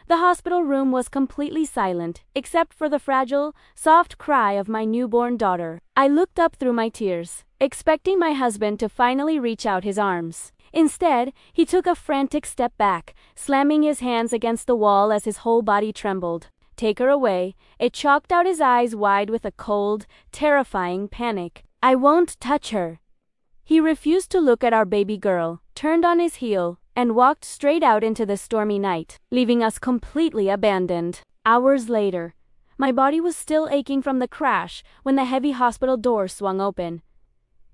The hospital room was completely silent, except for the fragile, soft cry of my newborn daughter. I looked up through my tears, expecting my husband to finally reach out his arms. Instead, he took a frantic step back, slamming his hands against the wall as his whole body trembled. "Take her away." It chalked out his eyes wide with a cold, terrifying panic. "I won't touch her." He refused to look at our baby girl, turned on his heel, and walked straight out into the stormy night, leaving us completely abandoned. Hours later, my body was still aching from the crash when the heavy hospital door swung open.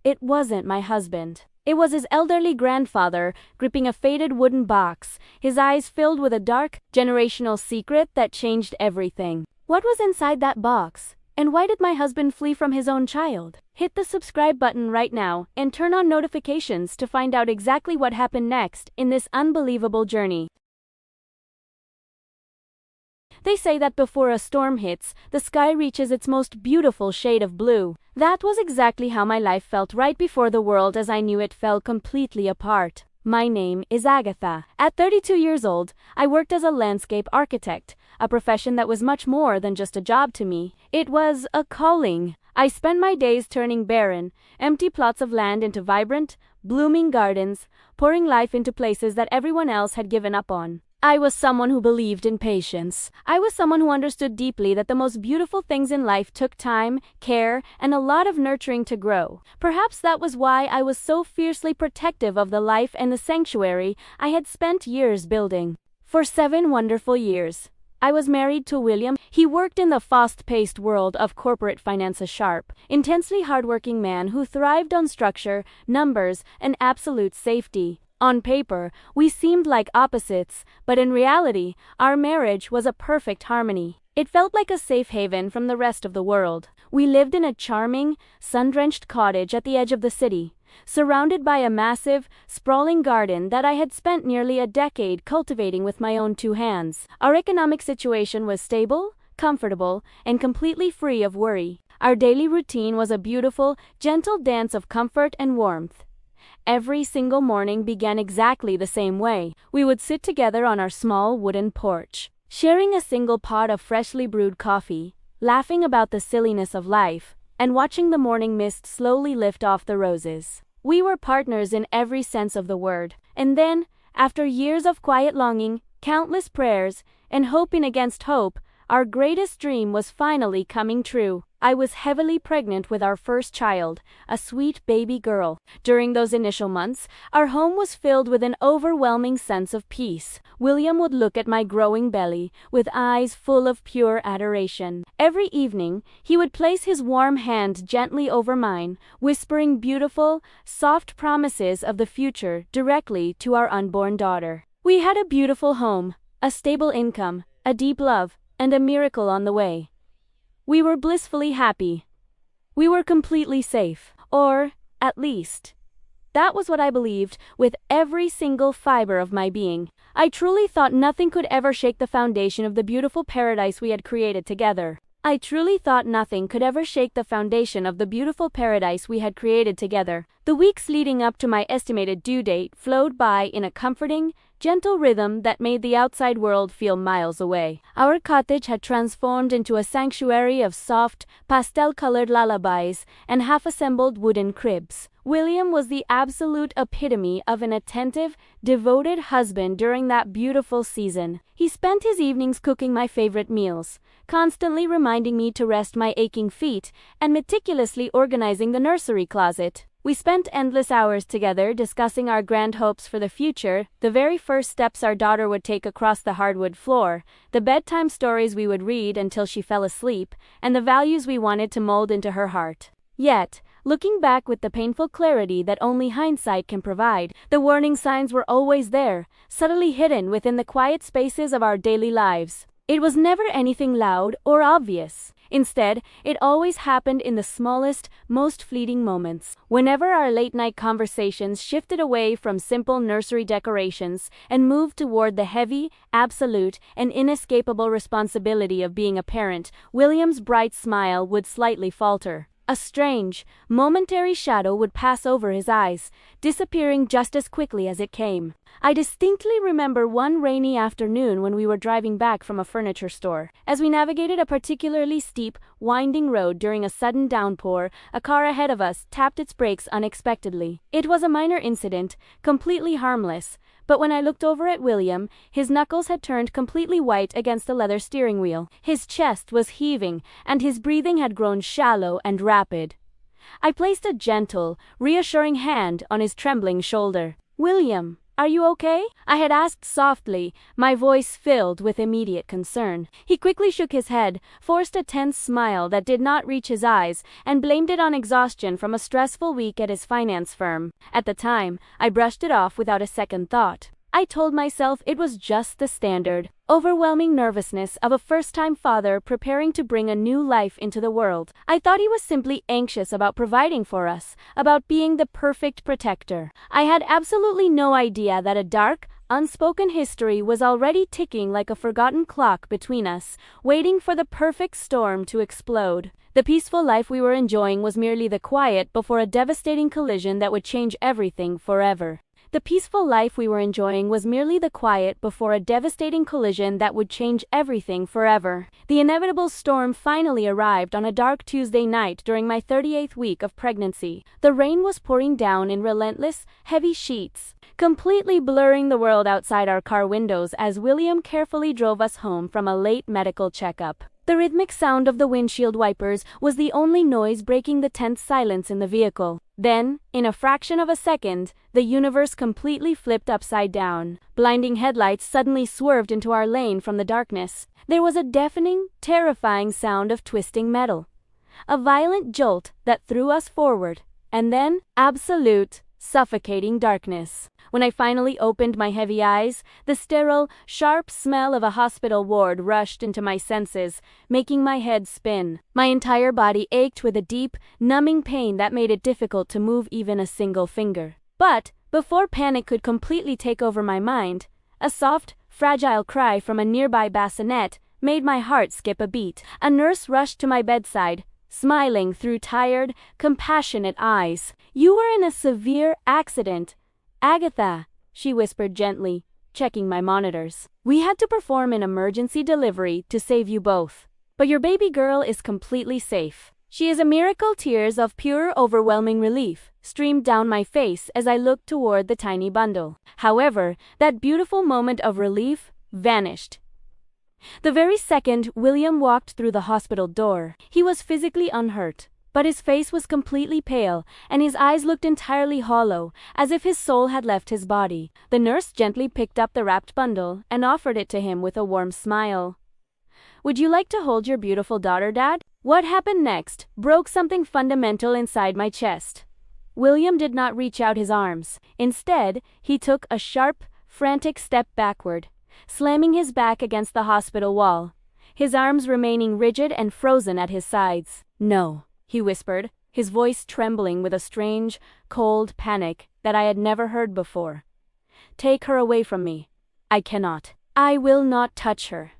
It wasn't my husband. It was his elderly grandfather, gripping a faded wooden box, his eyes filled with a dark, generational secret that changed everything. What was inside that box? And why did my husband flee from his own child? Hit the subscribe button right now and turn on notifications to find out exactly what happened next in this unbelievable journey. They say that before a storm hits, the sky reaches its most beautiful shade of blue. That was exactly how my life felt right before the world as I knew it fell completely apart. My name is Agatha. At 32 years old, I worked as a landscape architect, a profession that was much more than just a job to me. It was a calling. I spent my days turning barren, empty plots of land into vibrant, blooming gardens, pouring life into places that everyone else had given up on. I was someone who believed in patience. I was someone who understood deeply that the most beautiful things in life took time, care, and a lot of nurturing to grow. Perhaps that was why I was so fiercely protective of the life and the sanctuary I had spent years building. For 7 wonderful years, I was married to William. He worked in the fast-paced world of corporate finance, a sharp, intensely hardworking man who thrived on structure, numbers, and absolute safety. On paper, we seemed like opposites, but in reality, our marriage was a perfect harmony. It felt like a safe haven from the rest of the world. We lived in a charming, sun-drenched cottage at the edge of the city, surrounded by a massive, sprawling garden that I had spent nearly a decade cultivating with my own 2 hands. Our economic situation was stable, comfortable, and completely free of worry. Our daily routine was a beautiful, gentle dance of comfort and warmth. Every single morning began exactly the same way. We would sit together on our small wooden porch, sharing a single pot of freshly brewed coffee, laughing about the silliness of life, and watching the morning mist slowly lift off the roses. We were partners in every sense of the word. And then, after years of quiet longing, countless prayers, and hoping against hope, our greatest dream was finally coming true. I was heavily pregnant with our first child, a sweet baby girl. During those initial months, our home was filled with an overwhelming sense of peace. William would look at my growing belly with eyes full of pure adoration. Every evening, he would place his warm hand gently over mine, whispering beautiful, soft promises of the future directly to our unborn daughter. We had a beautiful home, a stable income, a deep love, and a miracle on the way. We were blissfully happy. We were completely safe. Or, at least, that was what I believed with every single fiber of my being. I truly thought nothing could ever shake the foundation of the beautiful paradise we had created together. I truly thought nothing could ever shake the foundation of the beautiful paradise we had created together. The weeks leading up to my estimated due date flowed by in a comforting, gentle rhythm that made the outside world feel miles away. Our cottage had transformed into a sanctuary of soft, pastel-colored lullabies and half-assembled wooden cribs. William was the absolute epitome of an attentive, devoted husband during that beautiful season. He spent his evenings cooking my favorite meals, constantly reminding me to rest my aching feet, and meticulously organizing the nursery closet. We spent endless hours together discussing our grand hopes for the future, the very first steps our daughter would take across the hardwood floor, the bedtime stories we would read until she fell asleep, and the values we wanted to mold into her heart. Yet, looking back with the painful clarity that only hindsight can provide, the warning signs were always there, subtly hidden within the quiet spaces of our daily lives. It was never anything loud or obvious. Instead, it always happened in the smallest, most fleeting moments. Whenever our late-night conversations shifted away from simple nursery decorations and moved toward the heavy, absolute, and inescapable responsibility of being a parent, William's bright smile would slightly falter. A strange, momentary shadow would pass over his eyes, disappearing just as quickly as it came. I distinctly remember one rainy afternoon when we were driving back from a furniture store. As we navigated a particularly steep, winding road during a sudden downpour, a car ahead of us tapped its brakes unexpectedly. It was a minor incident, completely harmless, but when I looked over at William, his knuckles had turned completely white against the leather steering wheel. His chest was heaving, and his breathing had grown shallow and rapid. I placed a gentle, reassuring hand on his trembling shoulder. "William, are you okay?" I had asked softly, my voice filled with immediate concern. He quickly shook his head, forced a tense smile that did not reach his eyes, and blamed it on exhaustion from a stressful week at his finance firm. At the time, I brushed it off without a second thought. I told myself it was just the standard, overwhelming nervousness of a first-time father preparing to bring a new life into the world. I thought he was simply anxious about providing for us, about being the perfect protector. I had absolutely no idea that a dark, unspoken history was already ticking like a forgotten clock between us, waiting for the perfect storm to explode. The peaceful life we were enjoying was merely the quiet before a devastating collision that would change everything forever. The peaceful life we were enjoying was merely the quiet before a devastating collision that would change everything forever. The inevitable storm finally arrived on a dark Tuesday night during my 38th week of pregnancy. The rain was pouring down in relentless, heavy sheets, completely blurring the world outside our car windows as William carefully drove us home from a late medical checkup. The rhythmic sound of the windshield wipers was the only noise breaking the tense silence in the vehicle. Then, in a fraction of a second, the universe completely flipped upside down. Blinding headlights suddenly swerved into our lane from the darkness. There was a deafening, terrifying sound of twisting metal. A violent jolt that threw us forward. And then, absolute, suffocating darkness. When I finally opened my heavy eyes, the sterile, sharp smell of a hospital ward rushed into my senses, making my head spin. My entire body ached with a deep, numbing pain that made it difficult to move even a single finger. But, before panic could completely take over my mind, a soft, fragile cry from a nearby bassinet made my heart skip a beat. A nurse rushed to my bedside, smiling through tired, compassionate eyes. "You were in a severe accident, Agatha," she whispered gently, checking my monitors. "We had to perform an emergency delivery to save you both. But your baby girl is completely safe." "She is a miracle." Tears of pure, overwhelming relief streamed down my face as I looked toward the tiny bundle. However, that beautiful moment of relief vanished. The very second William walked through the hospital door, he was physically unhurt, but his face was completely pale, and his eyes looked entirely hollow, as if his soul had left his body. The nurse gently picked up the wrapped bundle and offered it to him with a warm smile. "Would you like to hold your beautiful daughter, Dad?" What happened next broke something fundamental inside my chest. William did not reach out his arms. Instead, he took a sharp, frantic step backward, slamming his back against the hospital wall, his arms remaining rigid and frozen at his sides. "No," he whispered, his voice trembling with a strange, cold panic that I had never heard before. "Take her away from me. I cannot. I will not touch her."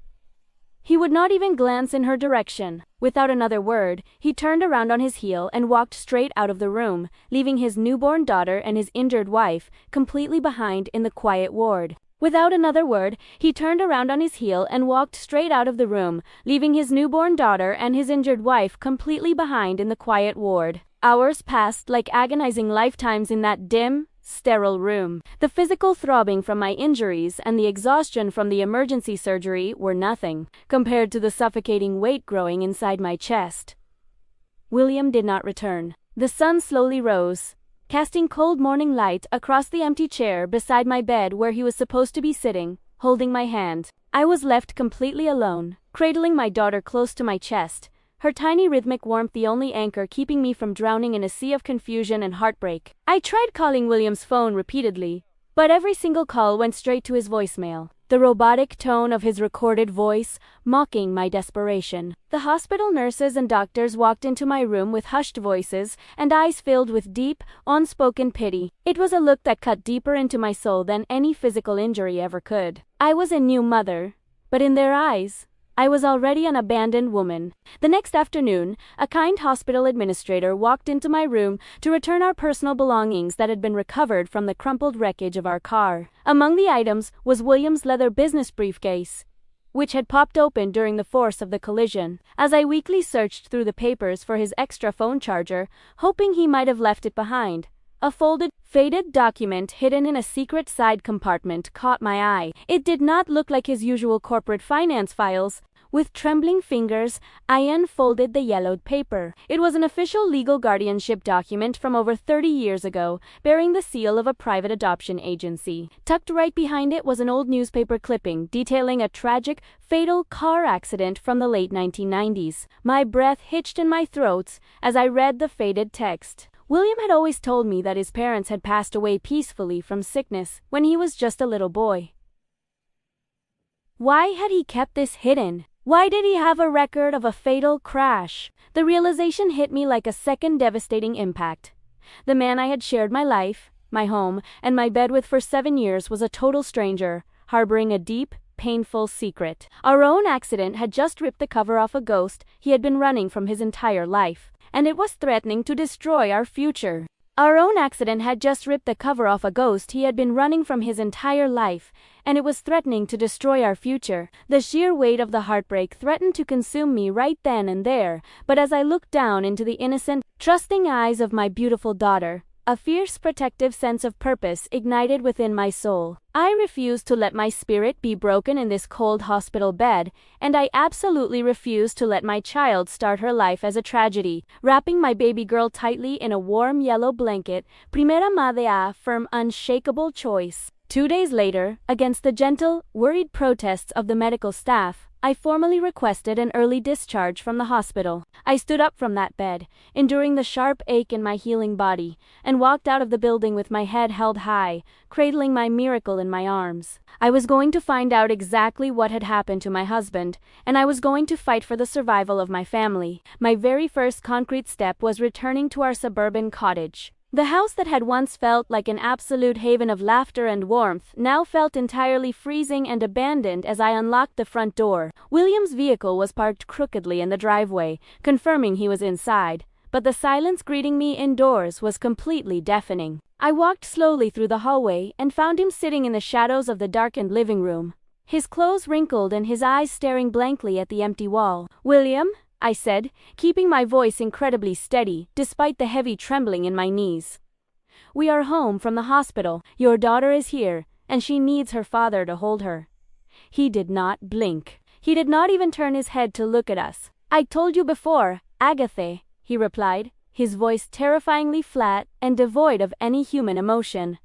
He would not even glance in her direction. Without another word, he turned around on his heel and walked straight out of the room, leaving his newborn daughter and his injured wife completely behind in the quiet ward. Without another word, he turned around on his heel and walked straight out of the room, leaving his newborn daughter and his injured wife completely behind in the quiet ward. Hours passed like agonizing lifetimes in that dim, sterile room. The physical throbbing from my injuries and the exhaustion from the emergency surgery were nothing compared to the suffocating weight growing inside my chest. William did not return. The sun slowly rose, casting cold morning light across the empty chair beside my bed where he was supposed to be sitting, holding my hand. I was left completely alone, cradling my daughter close to my chest, her tiny rhythmic warmth the only anchor keeping me from drowning in a sea of confusion and heartbreak. I tried calling William's phone repeatedly, but every single call went straight to his voicemail, the robotic tone of his recorded voice mocking my desperation. The hospital nurses and doctors walked into my room with hushed voices and eyes filled with deep, unspoken pity. It was a look that cut deeper into my soul than any physical injury ever could. I was a new mother, but in their eyes, I was already an abandoned woman. The next afternoon, a kind hospital administrator walked into my room to return our personal belongings that had been recovered from the crumpled wreckage of our car. Among the items was William's leather business briefcase, which had popped open during the force of the collision. As I weakly searched through the papers for his extra phone charger, hoping he might have left it behind, a folded, faded document hidden in a secret side compartment caught my eye. It did not look like his usual corporate finance files. With trembling fingers, I unfolded the yellowed paper. It was an official legal guardianship document from over 30 years ago, bearing the seal of a private adoption agency. Tucked right behind it was an old newspaper clipping detailing a tragic, fatal car accident from the late 1990s. My breath hitched in my throat as I read the faded text. William had always told me that his parents had passed away peacefully from sickness when he was just a little boy. Why had he kept this hidden? Why did he have a record of a fatal crash? The realization hit me like a second devastating impact. The man I had shared my life, my home, and my bed with for 7 years was a total stranger, harboring a deep, painful secret. Our own accident had just ripped the cover off a ghost he had been running from his entire life, and it was threatening to destroy our future. Our own accident had just ripped the cover off a ghost he had been running from his entire life, and it was threatening to destroy our future. The sheer weight of the heartbreak threatened to consume me right then and there, but as I looked down into the innocent, trusting eyes of my beautiful daughter, a fierce protective sense of purpose ignited within my soul. I refused to let my spirit be broken in this cold hospital bed, and I absolutely refused to let my child start her life as a tragedy. Wrapping my baby girl tightly in a warm yellow blanket, primera madre a firm, unshakable choice. 2 days later, against the gentle, worried protests of the medical staff, I formally requested an early discharge from the hospital. I stood up from that bed, enduring the sharp ache in my healing body, and walked out of the building with my head held high, cradling my miracle in my arms. I was going to find out exactly what had happened to my husband, and I was going to fight for the survival of my family. My very first concrete step was returning to our suburban cottage. The house that had once felt like an absolute haven of laughter and warmth now felt entirely freezing and abandoned as I unlocked the front door. William's vehicle was parked crookedly in the driveway, confirming he was inside, but the silence greeting me indoors was completely deafening. I walked slowly through the hallway and found him sitting in the shadows of the darkened living room, his clothes wrinkled and his eyes staring blankly at the empty wall. "William?" I said, keeping my voice incredibly steady, despite the heavy trembling in my knees. "We are home from the hospital. Your daughter is here, and she needs her father to hold her." He did not blink. He did not even turn his head to look at us. "I told you before, Agatha," he replied, his voice terrifyingly flat and devoid of any human emotion.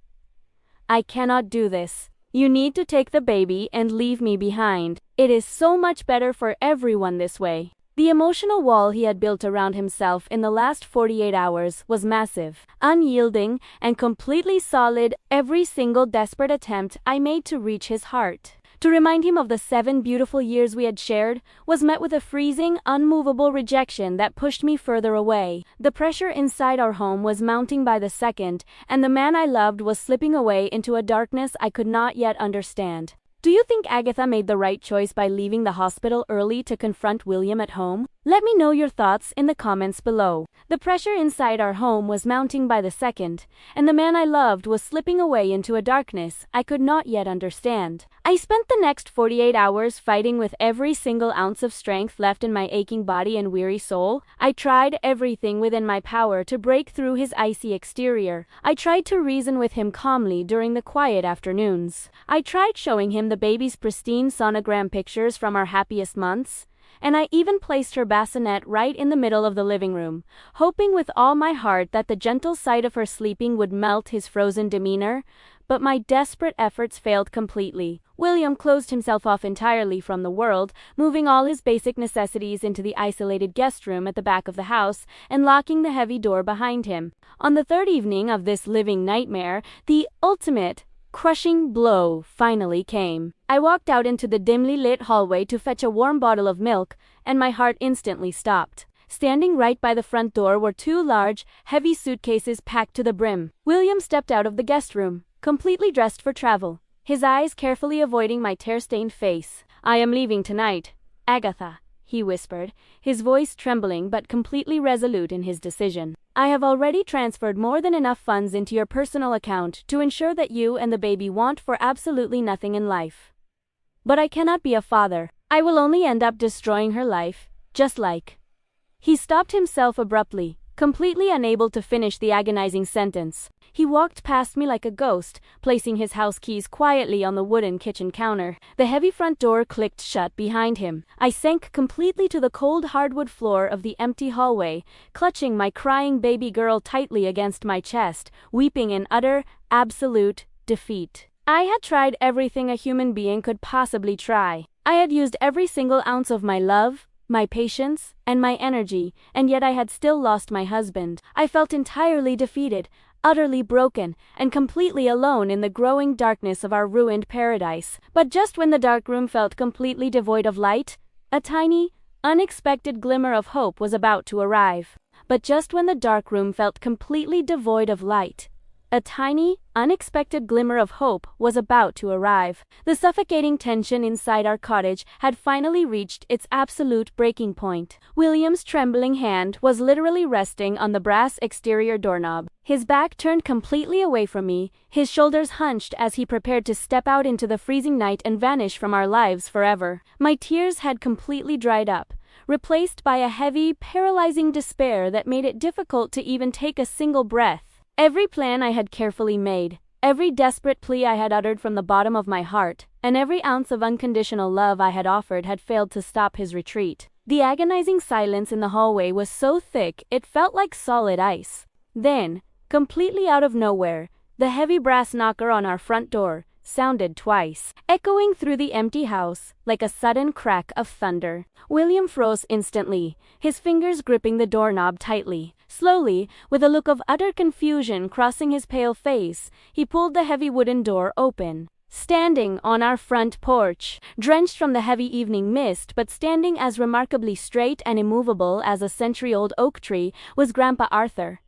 "I cannot do this. You need to take the baby and leave me behind. It is so much better for everyone this way." The emotional wall he had built around himself in the last 48 hours was massive, unyielding, and completely solid. Every single desperate attempt I made to reach his heart, to remind him of the 7 beautiful years we had shared, was met with a freezing, unmovable rejection that pushed me further away. The pressure inside our home was mounting by the second, and the man I loved was slipping away into a darkness I could not yet understand. Do you think Agatha made the right choice by leaving the hospital early to confront William at home? Let me know your thoughts in the comments below. The pressure inside our home was mounting by the second, and the man I loved was slipping away into a darkness I could not yet understand. I spent the next 48 hours fighting with every single ounce of strength left in my aching body and weary soul. I tried everything within my power to break through his icy exterior. I tried to reason with him calmly during the quiet afternoons. I tried showing him the baby's pristine sonogram pictures from our happiest months, and I even placed her bassinet right in the middle of the living room, hoping with all my heart that the gentle sight of her sleeping would melt his frozen demeanor, but my desperate efforts failed completely. William closed himself off entirely from the world, moving all his basic necessities into the isolated guest room at the back of the house and locking the heavy door behind him. On the third evening of this living nightmare, the ultimate, crushing blow finally came. I walked out into the dimly lit hallway to fetch a warm bottle of milk, and my heart instantly stopped. Standing right by the front door were 2 large, heavy suitcases packed to the brim. William stepped out of the guest room, completely dressed for travel, his eyes carefully avoiding my tear-stained face. "I am leaving tonight, Agatha, he whispered, his voice trembling but completely resolute in his decision. I have already transferred more than enough funds into your personal account to ensure that you and the baby want for absolutely nothing in life. But I cannot be a father. I will only end up destroying her life, just like. He stopped himself abruptly, completely unable to finish the agonizing sentence. He walked past me like a ghost, placing his house keys quietly on the wooden kitchen counter. The heavy front door clicked shut behind him. I sank completely to the cold hardwood floor of the empty hallway, clutching my crying baby girl tightly against my chest, weeping in utter, absolute defeat. I had tried everything a human being could possibly try. I had used every single ounce of my love, my patience, and my energy, and yet I had still lost my husband. I felt entirely defeated, utterly broken, and completely alone in the growing darkness of our ruined paradise. But just when the dark room felt completely devoid of light, a tiny, unexpected glimmer of hope was about to arrive. But just when the dark room felt completely devoid of light, a tiny, unexpected glimmer of hope was about to arrive. The suffocating tension inside our cottage had finally reached its absolute breaking point. William's trembling hand was literally resting on the brass exterior doorknob. His back turned completely away from me, his shoulders hunched as he prepared to step out into the freezing night and vanish from our lives forever. My tears had completely dried up, replaced by a heavy, paralyzing despair that made it difficult to even take a single breath. Every plan I had carefully made, every desperate plea I had uttered from the bottom of my heart, and every ounce of unconditional love I had offered had failed to stop his retreat. The agonizing silence in the hallway was so thick it felt like solid ice. Then, completely out of nowhere, the heavy brass knocker on our front door sounded twice, echoing through the empty house like a sudden crack of thunder. William froze instantly, his fingers gripping the doorknob tightly. Slowly, with a look of utter confusion crossing his pale face, he pulled the heavy wooden door open. Standing on our front porch, drenched from the heavy evening mist but standing as remarkably straight and immovable as a century-old oak tree, was Grandpa Arthur.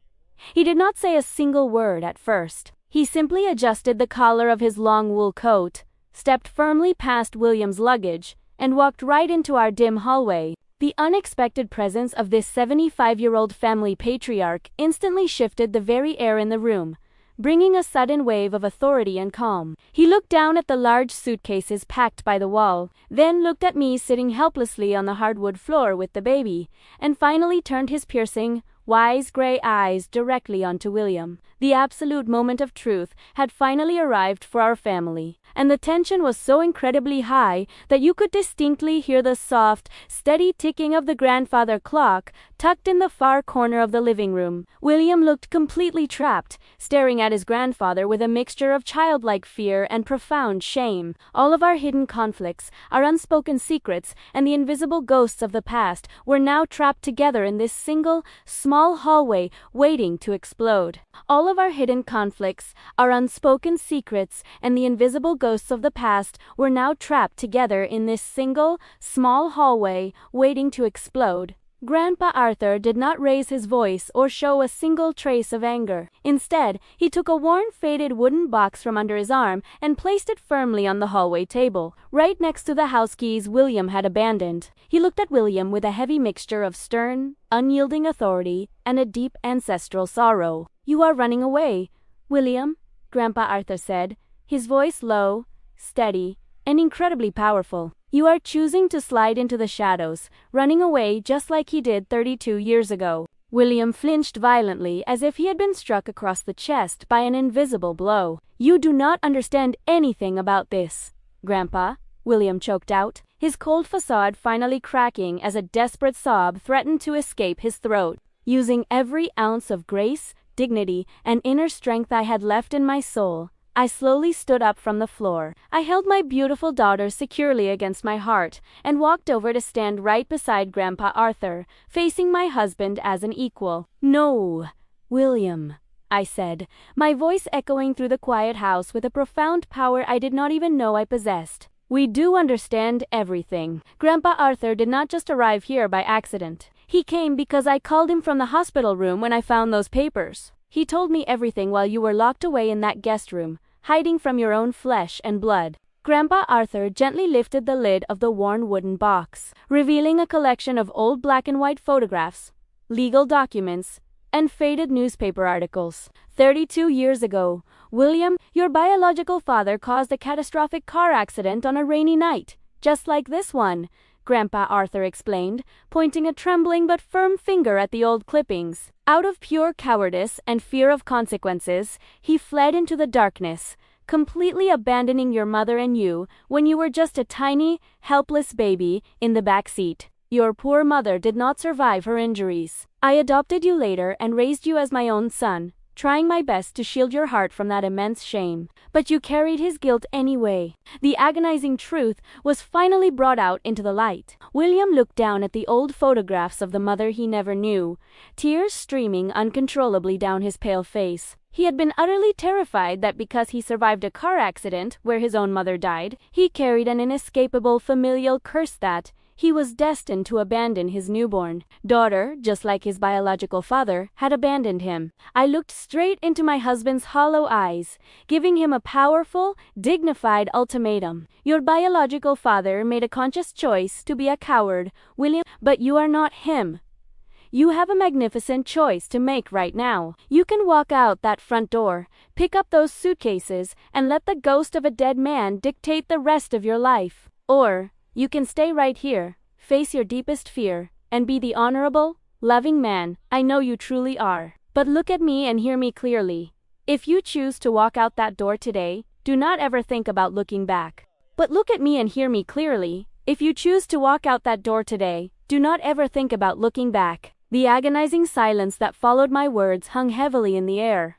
He did not say a single word at first. He simply adjusted the collar of his long wool coat, stepped firmly past William's luggage, and walked right into our dim hallway. The unexpected presence of this 75-year-old family patriarch instantly shifted the very air in the room, bringing a sudden wave of authority and calm. He looked down at the large suitcases packed by the wall, then looked at me sitting helplessly on the hardwood floor with the baby, and finally turned his piercing, wise gray eyes directly onto William. The absolute moment of truth had finally arrived for our family, and the tension was so incredibly high that you could distinctly hear the soft, steady ticking of the grandfather clock tucked in the far corner of the living room. William looked completely trapped, staring at his grandfather with a mixture of childlike fear and profound shame. All of our hidden conflicts, our unspoken secrets, and the invisible ghosts of the past were now trapped together in this single, small hallway waiting to explode. All of our hidden conflicts, our unspoken secrets, and the invisible ghosts of the past were now trapped together in this single, small hallway waiting to explode. Grandpa Arthur did not raise his voice or show a single trace of anger. Instead, he took a worn, faded wooden box from under his arm and placed it firmly on the hallway table, right next to the house keys William had abandoned. He looked at William with a heavy mixture of stern, unyielding authority and a deep ancestral sorrow. "You are running away, William," Grandpa Arthur said, his voice low, steady, and incredibly powerful. "You are choosing to slide into the shadows, running away just like he did 32 years ago." William flinched violently as if he had been struck across the chest by an invisible blow. "You do not understand anything about this, Grandpa," William choked out, his cold facade finally cracking as a desperate sob threatened to escape his throat. Using every ounce of grace, dignity, and inner strength I had left in my soul, I slowly stood up from the floor. I held my beautiful daughter securely against my heart and walked over to stand right beside Grandpa Arthur, facing my husband as an equal. "No, William," I said, my voice echoing through the quiet house with a profound power I did not even know I possessed. "We do understand everything. Grandpa Arthur did not just arrive here by accident. He came because I called him from the hospital room when I found those papers. He told me everything while you were locked away in that guest room, hiding from your own flesh and blood." Grandpa Arthur gently lifted the lid of the worn wooden box, revealing a collection of old black and white photographs, legal documents, and faded newspaper articles. 32 years ago, William, your biological father caused a catastrophic car accident on a rainy night, just like this one, Grandpa Arthur explained, pointing a trembling but firm finger at the old clippings. Out of pure cowardice and fear of consequences, he fled into the darkness, completely abandoning your mother and you when you were just a tiny, helpless baby in the back seat. Your poor mother did not survive her injuries. I adopted you later and raised you as my own son, trying my best to shield your heart from that immense shame. But you carried his guilt anyway. The agonizing truth was finally brought out into the light. William looked down at the old photographs of the mother he never knew, tears streaming uncontrollably down his pale face. He had been utterly terrified that because he survived a car accident where his own mother died, he carried an inescapable familial curse that he was destined to abandon his newborn daughter, just like his biological father had abandoned him. I looked straight into my husband's hollow eyes, giving him a powerful, dignified ultimatum. Your biological father made a conscious choice to be a coward, William, but you are not him. You have a magnificent choice to make right now. You can walk out that front door, pick up those suitcases, and let the ghost of a dead man dictate the rest of your life. Or you can stay right here, face your deepest fear, and be the honorable, loving man I know you truly are. But look at me and hear me clearly. If you choose to walk out that door today, do not ever think about looking back. But look at me and hear me clearly. If you choose to walk out that door today, do not ever think about looking back. The agonizing silence that followed my words hung heavily in the air,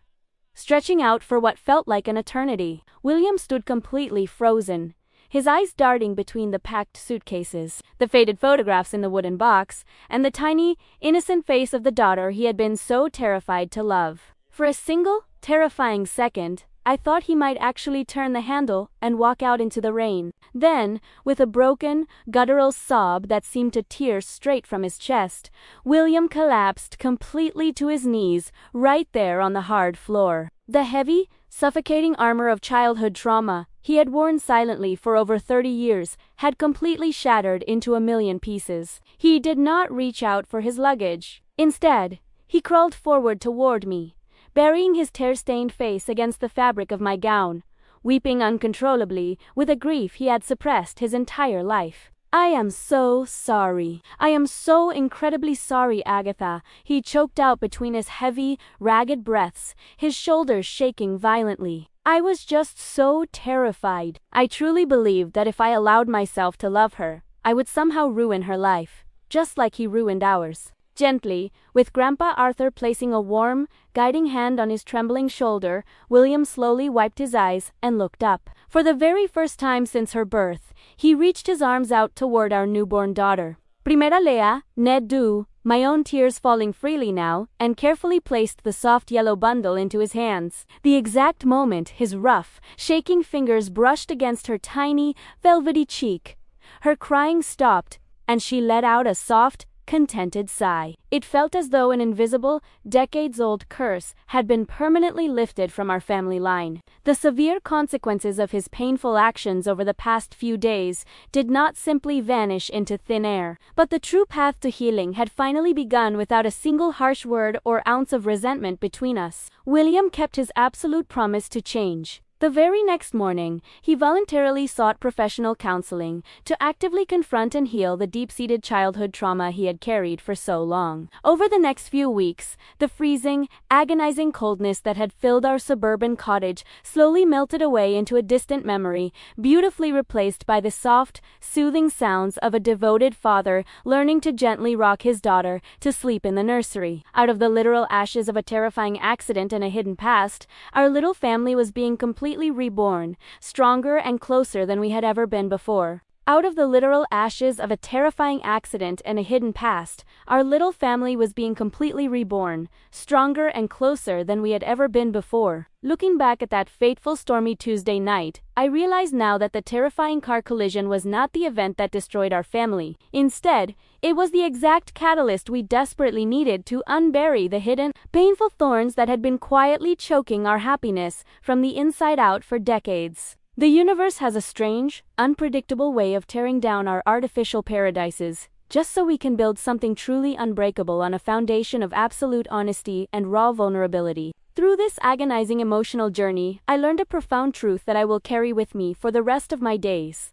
stretching out for what felt like an eternity. William stood completely frozen, his eyes darting between the packed suitcases, the faded photographs in the wooden box, and the tiny, innocent face of the daughter he had been so terrified to love. For a single, terrifying second, I thought he might actually turn the handle and walk out into the rain. Then, with a broken, guttural sob that seemed to tear straight from his chest, William collapsed completely to his knees right there on the hard floor. The heavy, suffocating armor of childhood trauma he had worn silently for over 30 years had completely shattered into a million pieces. He did not reach out for his luggage. Instead, he crawled forward toward me, burying his tear-stained face against the fabric of my gown, weeping uncontrollably with a grief he had suppressed his entire life. I am so sorry. I am so incredibly sorry, Agatha, he choked out between his heavy, ragged breaths, his shoulders shaking violently. I was just so terrified. I truly believed that if I allowed myself to love her, I would somehow ruin her life, just like he ruined ours. Gently, with Grandpa Arthur placing a warm, guiding hand on his trembling shoulder, William slowly wiped his eyes and looked up. For the very first time since her birth, he reached his arms out toward our newborn daughter. Primera Lea, Ned do, my own tears falling freely now, and carefully placed the soft yellow bundle into his hands. The exact moment his rough, shaking fingers brushed against her tiny, velvety cheek, her crying stopped, and she let out a soft, contented sigh. It felt as though an invisible, decades-old curse had been permanently lifted from our family line. The severe consequences of his painful actions over the past few days did not simply vanish into thin air, but the true path to healing had finally begun without a single harsh word or ounce of resentment between us. William kept his absolute promise to change. The very next morning, he voluntarily sought professional counseling to actively confront and heal the deep-seated childhood trauma he had carried for so long. Over the next few weeks, the freezing, agonizing coldness that had filled our suburban cottage slowly melted away into a distant memory, beautifully replaced by the soft, soothing sounds of a devoted father learning to gently rock his daughter to sleep in the nursery. Out of the literal ashes of a terrifying accident and a hidden past, our little family was being completely reborn, stronger and closer than we had ever been before. Out of the literal ashes of a terrifying accident and a hidden past, our little family was being completely reborn, stronger and closer than we had ever been before. Looking back at that fateful stormy Tuesday night, I realize now that the terrifying car collision was not the event that destroyed our family. Instead, it was the exact catalyst we desperately needed to unbury the hidden, painful thorns that had been quietly choking our happiness from the inside out for decades. The universe has a strange, unpredictable way of tearing down our artificial paradises, just so we can build something truly unbreakable on a foundation of absolute honesty and raw vulnerability. Through this agonizing emotional journey, I learned a profound truth that I will carry with me for the rest of my days.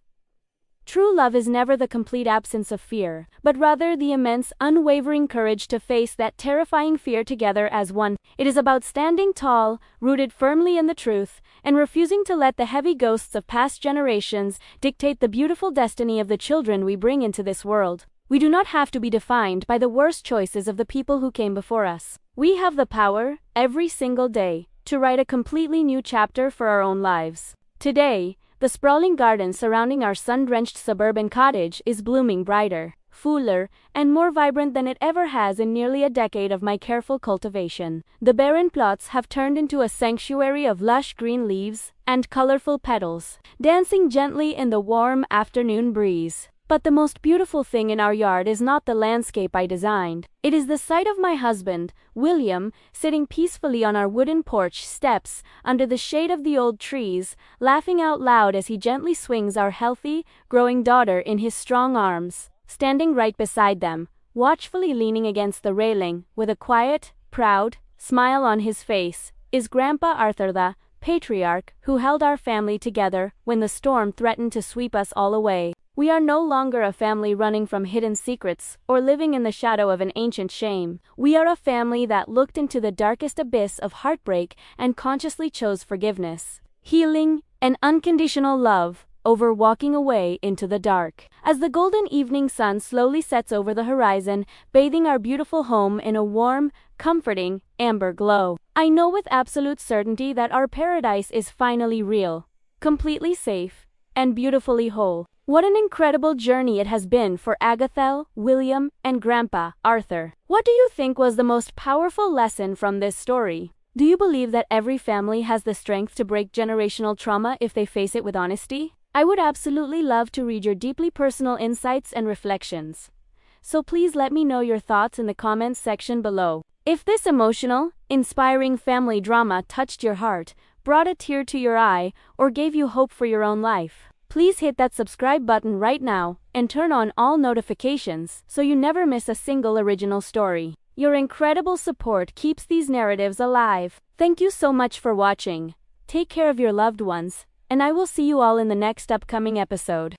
True love is never the complete absence of fear, but rather the immense, unwavering courage to face that terrifying fear together as one. It is about standing tall, rooted firmly in the truth, and refusing to let the heavy ghosts of past generations dictate the beautiful destiny of the children we bring into this world. We do not have to be defined by the worst choices of the people who came before us. We have the power, every single day, to write a completely new chapter for our own lives. Today, the sprawling garden surrounding our sun-drenched suburban cottage is blooming brighter, fuller, and more vibrant than it ever has in nearly a decade of my careful cultivation. The barren plots have turned into a sanctuary of lush green leaves and colorful petals, dancing gently in the warm afternoon breeze. But the most beautiful thing in our yard is not the landscape I designed. It is the sight of my husband, William, sitting peacefully on our wooden porch steps under the shade of the old trees, laughing out loud as he gently swings our healthy, growing daughter in his strong arms. Standing right beside them, watchfully leaning against the railing, with a quiet, proud smile on his face, is Grandpa Arthur, the patriarch, who held our family together when the storm threatened to sweep us all away. We are no longer a family running from hidden secrets or living in the shadow of an ancient shame. We are a family that looked into the darkest abyss of heartbreak and consciously chose forgiveness, healing, and unconditional love over walking away into the dark. As the golden evening sun slowly sets over the horizon, bathing our beautiful home in a warm, comforting, amber glow, I know with absolute certainty that our paradise is finally real, completely safe, and beautifully whole. What an incredible journey it has been for Agathel, William, and Grandpa Arthur. What do you think was the most powerful lesson from this story? Do you believe that every family has the strength to break generational trauma if they face it with honesty? I would absolutely love to read your deeply personal insights and reflections. So please let me know your thoughts in the comments section below. If this emotional, inspiring family drama touched your heart, brought a tear to your eye, or gave you hope for your own life, please hit that subscribe button right now and turn on all notifications so you never miss a single original story. Your incredible support keeps these narratives alive. Thank you so much for watching. Take care of your loved ones, and I will see you all in the next upcoming episode.